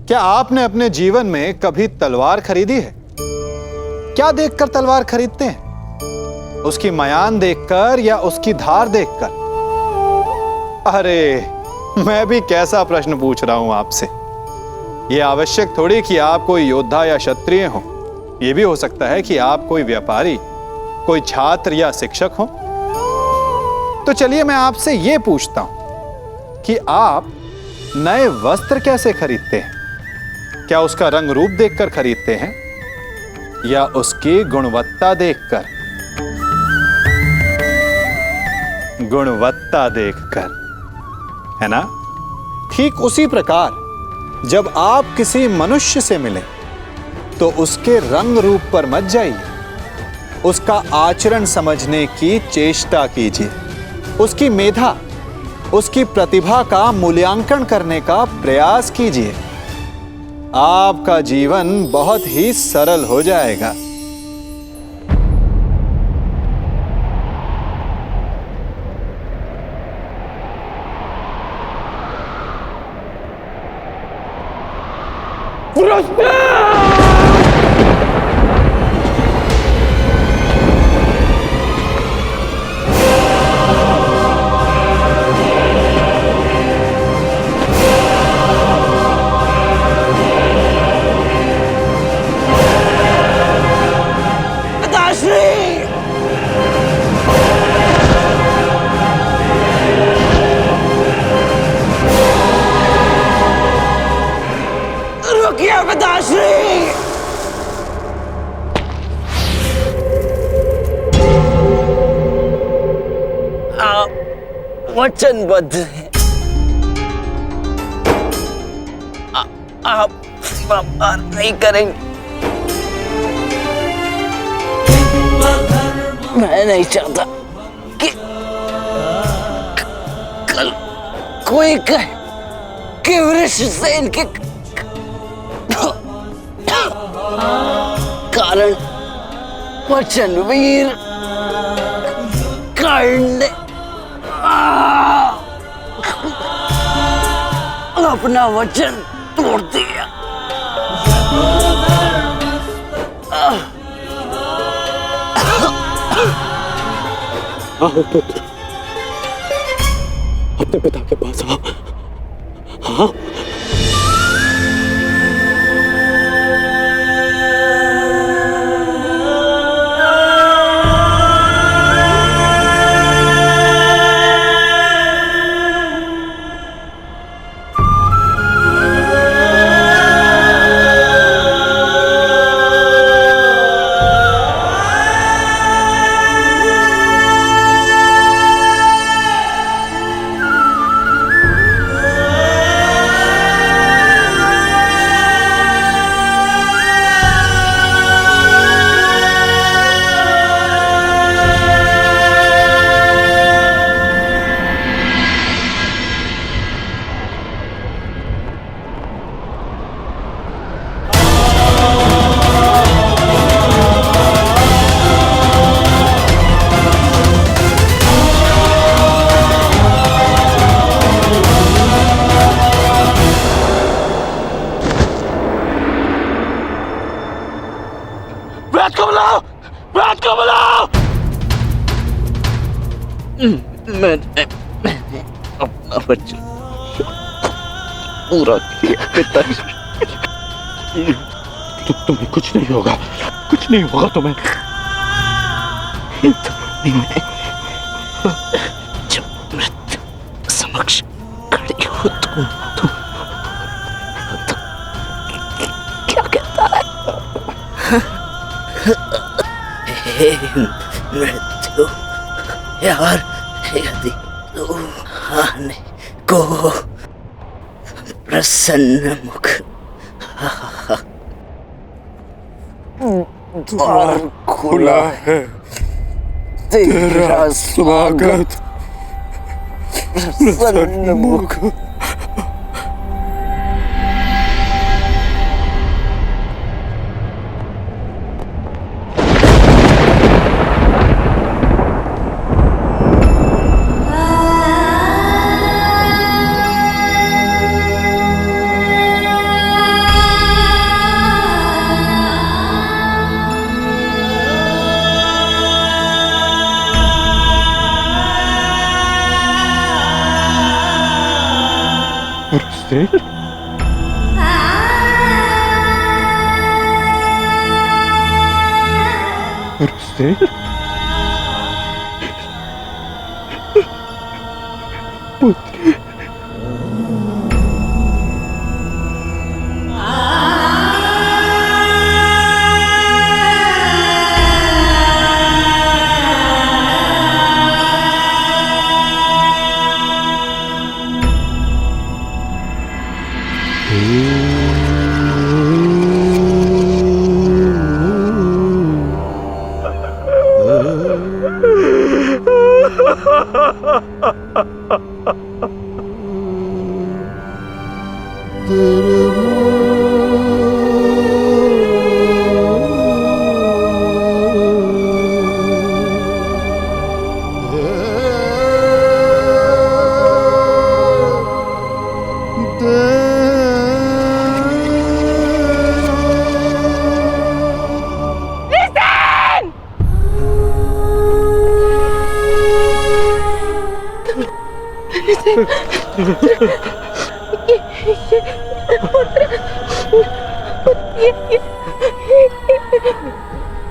क्या आपने अपने जीवन में कभी तलवार खरीदी है? क्या देखकर तलवार खरीदते हैं? उसकी मयान देखकर या उसकी धार देखकर? अरे, मैं भी कैसा प्रश्न पूछ रहा हूं आपसे। यह आवश्यक थोड़ी कि आप कोई योद्धा या क्षत्रिय हो। यह भी हो सकता है कि आप कोई व्यापारी, कोई छात्र या शिक्षक हो। तो चलिए मैं आपसे यह पूछता हूं कि आप नए वस्त्र कैसे खरीदते हैं? क्या उसका रंग रूप देखकर खरीदते हैं या उसकी गुणवत्ता देखकर? गुणवत्ता देखकर, है ना? ठीक उसी प्रकार जब आप किसी मनुष्य से मिले तो उसके रंग रूप पर मत जाइए, उसका आचरण समझने की चेष्टा कीजिए, उसकी मेधा, उसकी प्रतिभा का मूल्यांकन करने का प्रयास कीजिए। आपका जीवन बहुत ही सरल हो जाएगा। वचनबद्ध है। आप व्यापार नहीं करेंगे। मैं नहीं चाहता कि कल कोई कहे कि वृषसेन के कारण वचनवीर कर्ण ने अपना वचन तोड़ दिया। आओ पुत्र, अपने पिता के पास आओ। हाँ, मैंने अपना वचन पूरा किया पिताजी। तुम्हें कुछ नहीं होगा, कुछ नहीं होगा तुम्हें। जब मृत्यु समक्ष खड़ी हो तुम तो क्या कहता है? हे मृत्यु, यार यदि तू आने को प्रसन्न मुख द्वार खुला है, तेरा स्वागत प्रसन्न मुख। ऋषिसेन, ऋषिसेन, पुत्री।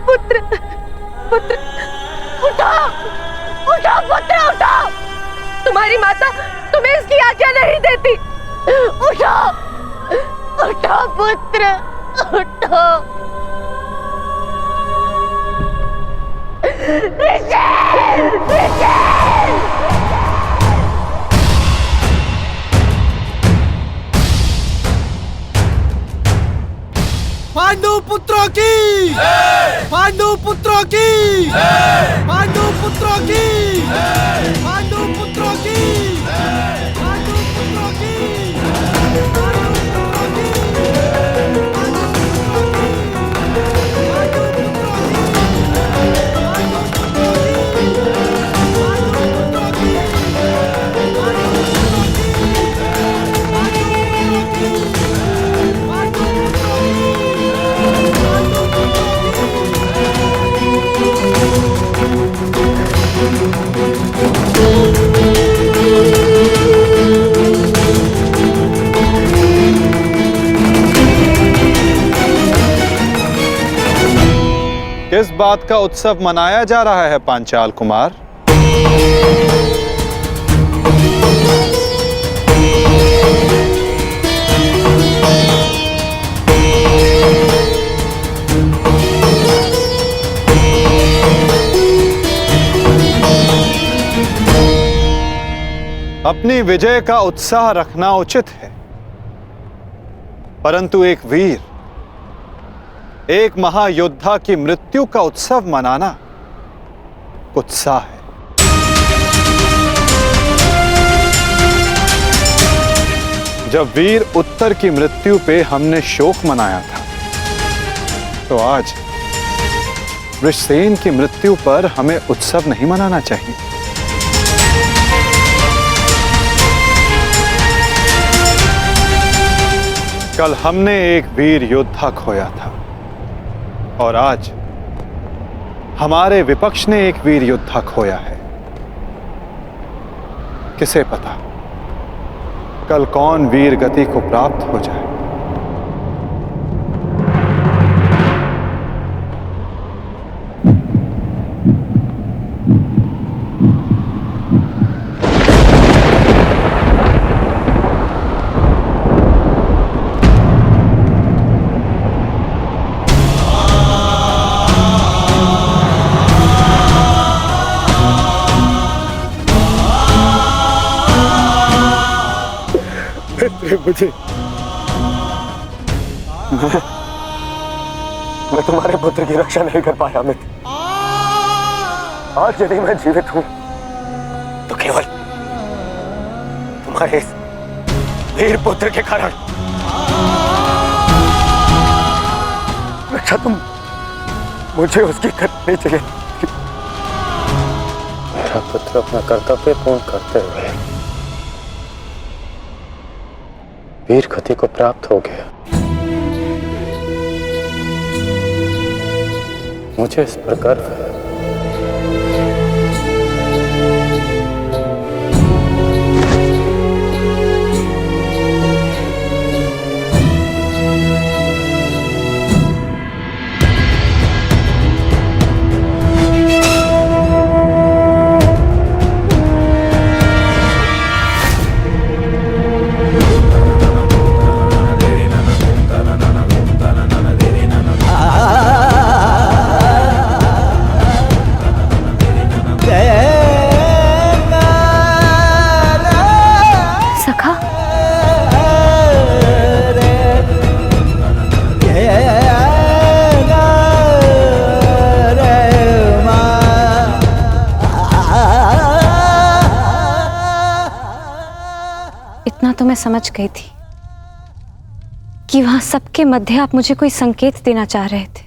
पुत्र पुत्र उठो उठो पुत्र उठो। तुम्हारी माता तुम्हें इसकी आज्ञा नहीं देती। उठो उठो पुत्र उठो। पांडु पुत्रों की पांडु पुत्रों की पांडु पुत्रों की पांडु पुत्रों की पांडु पुत्रों की किस बात का उत्सव मनाया जा रहा है पांचाल कुमार? अपनी विजय का उत्साह रखना उचित है, परंतु एक वीर, एक महायोद्धा की मृत्यु का उत्सव मनाना उत्साह है। जब वीर उत्तर की मृत्यु पे हमने शोक मनाया था, तो आज वृषसेन की मृत्यु पर हमें उत्सव नहीं मनाना चाहिए। कल हमने एक वीर योद्धा खोया था और आज हमारे विपक्ष ने एक वीर योद्धा खोया है। किसे पता कल कौन वीर गति को प्राप्त हो जाए। मुझे मैं तुम्हारे पुत्र की रक्षा नहीं कर पाया मित्र। आज यदि मैं जीवित हूं तो केवल तुम्हारे इस वीर पुत्र के कारण। रक्षा तुम मुझे उसकी करनी चाहिए। मेरा पुत्र अपना कर्तव्य पूर्ण करते हुए वीर गति को प्राप्त हो गया। मुझे इस पर गर्व है। मैं समझ गई थी कि वहां सबके मध्य आप मुझे कोई संकेत देना चाह रहे थे,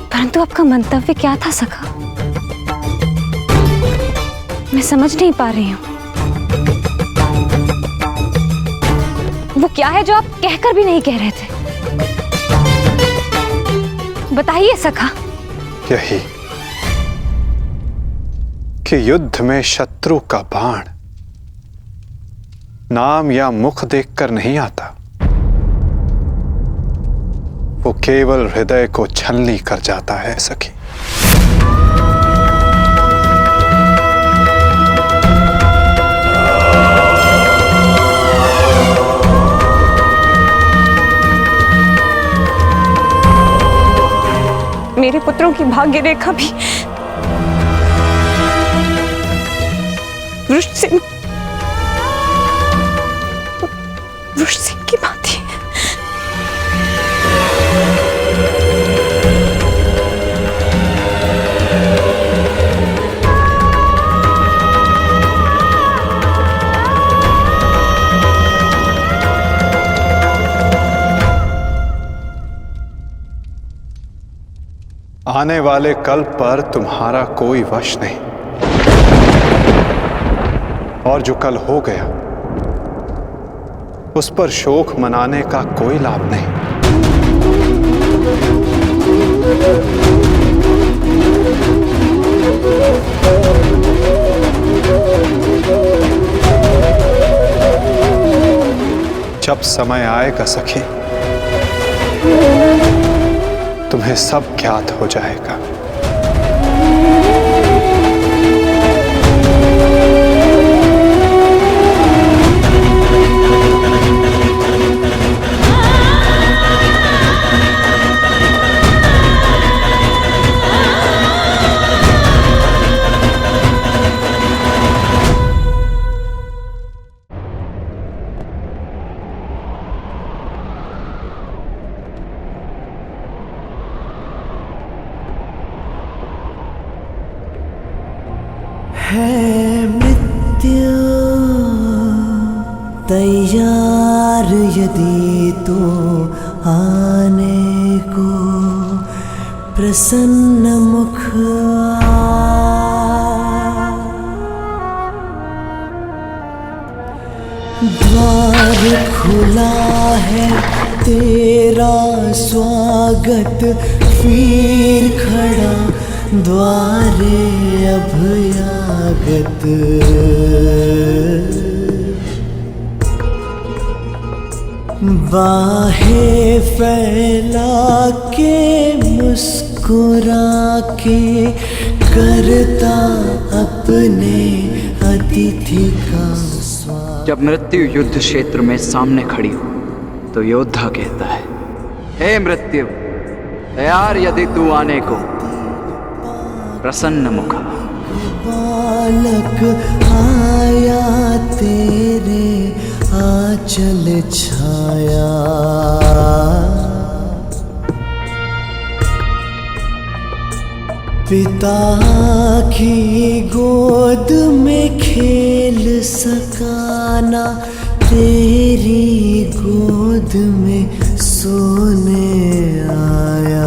परंतु आपका मंतव्य क्या था सखा? मैं समझ नहीं पा रही हूं। वो क्या है जो आप कहकर भी नहीं कह रहे थे? बताइए सखा। यही कि युद्ध में शत्रु का बाण नाम या मुख देखकर नहीं आता, वो केवल हृदय को छलनी कर जाता है सखी। मेरे पुत्रों की भाग्य रेखा भी वृषसिंह की भांति है। आने वाले कल पर तुम्हारा कोई वश नहीं, और जो कल हो गया उस पर शोक मनाने का कोई लाभ नहीं। जब समय आएगा सखी, तुम्हें सब ज्ञात हो जाएगा। है मृत्यु तैयार यदि तो आने को, प्रसन्न मुख द्वार खुला है तेरा स्वागत, वीर खड़ा द्वारे अभयागत। बाहें फैला के मुस्कुरा के करता अपने अतिथि का स्वागत। जब मृत्यु युद्ध क्षेत्र में सामने खड़ी हो तो योद्धा कहता है, हे मृत्यु, तैयार यदि तू आने को, प्रसन्न मुख। बालक आया तेरे आंचल छाया, पिता की गोद में खेल सकाना, तेरी गोद में सोने आया।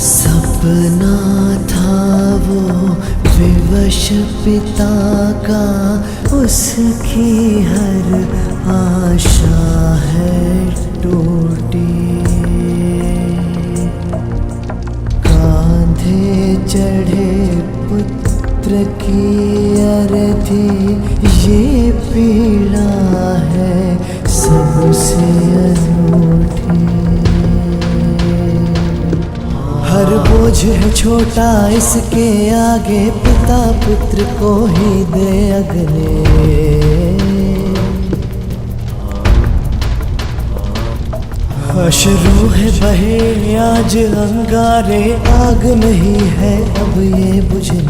सपना था वो विवश पिता का, उसकी हर आशा है टूटी। कांधे चढ़े पुत्र की अर्थी, ये पीड़ा है सबसे अनूठी। हर बोझ है छोटा इसके आगे, पिता पुत्र को ही दे अगले। अश्रु है बहे आज अंगारे, आग नहीं है अब ये बुझने।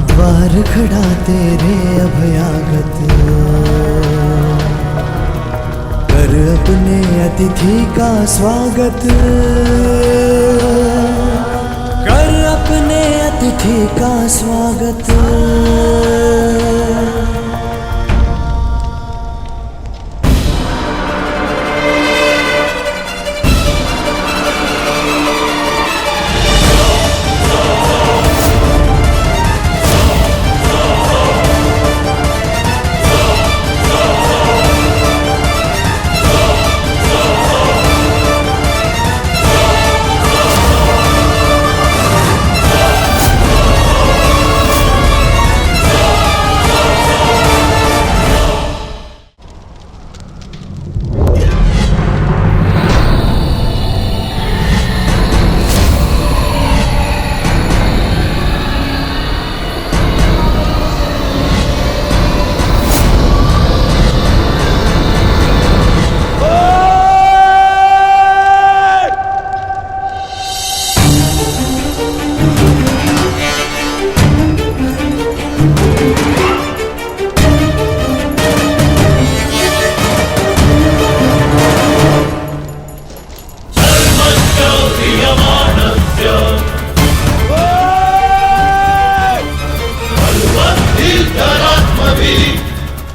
द्वार खड़ा तेरे अभयागत, कर अपने अतिथि का स्वागत, कर अपने अतिथि का स्वागत।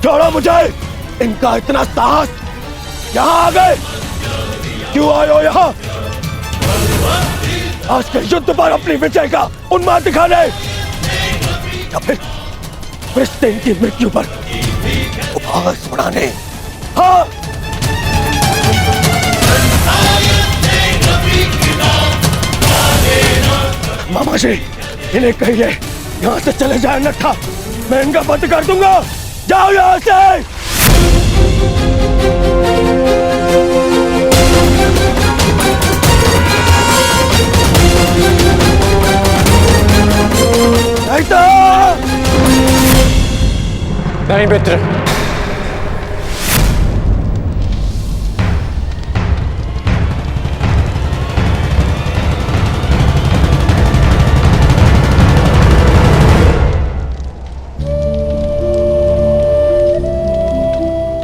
छोड़ो मुझे, इनका इतना साहस, यहाँ आ गए, क्यों आए हो यहाँ? आज के युद्ध पर अपनी विजय का उन्माद दिखाने या फिर रिश्ते की मृत्यु पर उपहास उड़ाने? हाँ, मामा जी, इन्हें कहिए यहाँ से चले जाए नट्ठा, मैं इनका बंद कर दूंगा। जाओ यहाँ से। नहीं मित्र,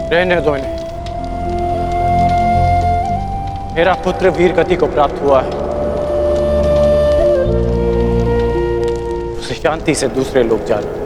रहने दो इन्हें। मेरा पुत्र वीर गति को प्राप्त हुआ है, उसे शांति से दूसरे लोग जाने।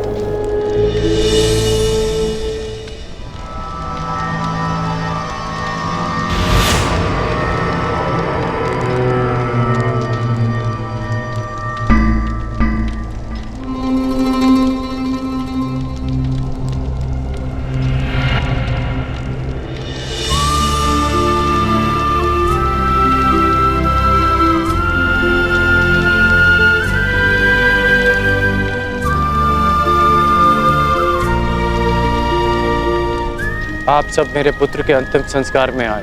आप सब मेरे पुत्र के अंतिम संस्कार में आए,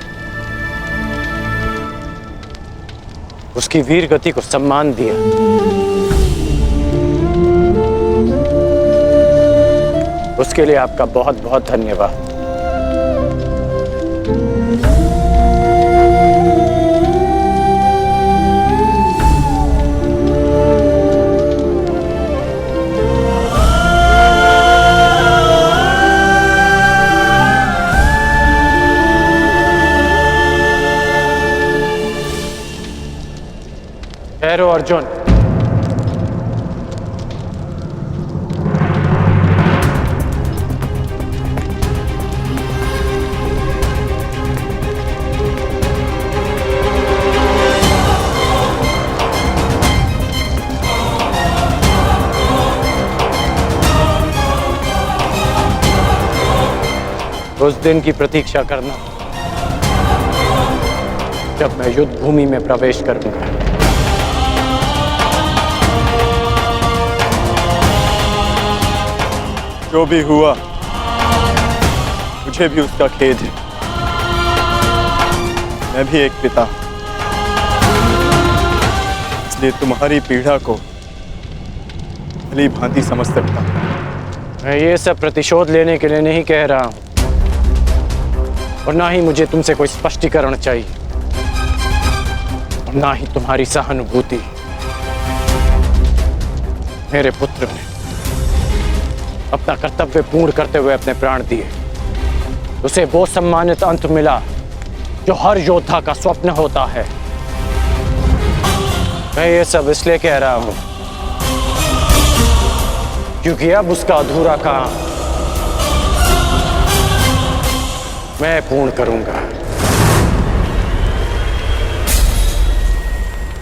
उसकी वीर गति को सम्मान दिया। उसके लिए आपका बहुत बहुत धन्यवाद। ठहरो अर्जुन, उस दिन की प्रतीक्षा करना जब मैं युद्ध भूमि में प्रवेश करूंगा। जो भी हुआ, मुझे भी उसका खेद है। मैं भी एक पिता, इसलिए तुम्हारी पीड़ा को भली भांति समझ सकता हूं। मैं ये सब प्रतिशोध लेने के लिए नहीं कह रहा हूं, और ना ही मुझे तुमसे कोई स्पष्टीकरण चाहिए, और ना ही तुम्हारी सहानुभूति। मेरे पुत्र ने अपना कर्तव्य पूर्ण करते हुए अपने प्राण दिए, उसे वो सम्मानित अंत मिला जो हर योद्धा का स्वप्न होता है। मैं ये सब इसलिए कह रहा हूं क्योंकि अब उसका अधूरा काम मैं पूर्ण करूंगा।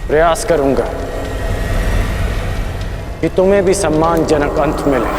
प्रयास करूंगा कि तुम्हें भी सम्मानजनक अंत मिले।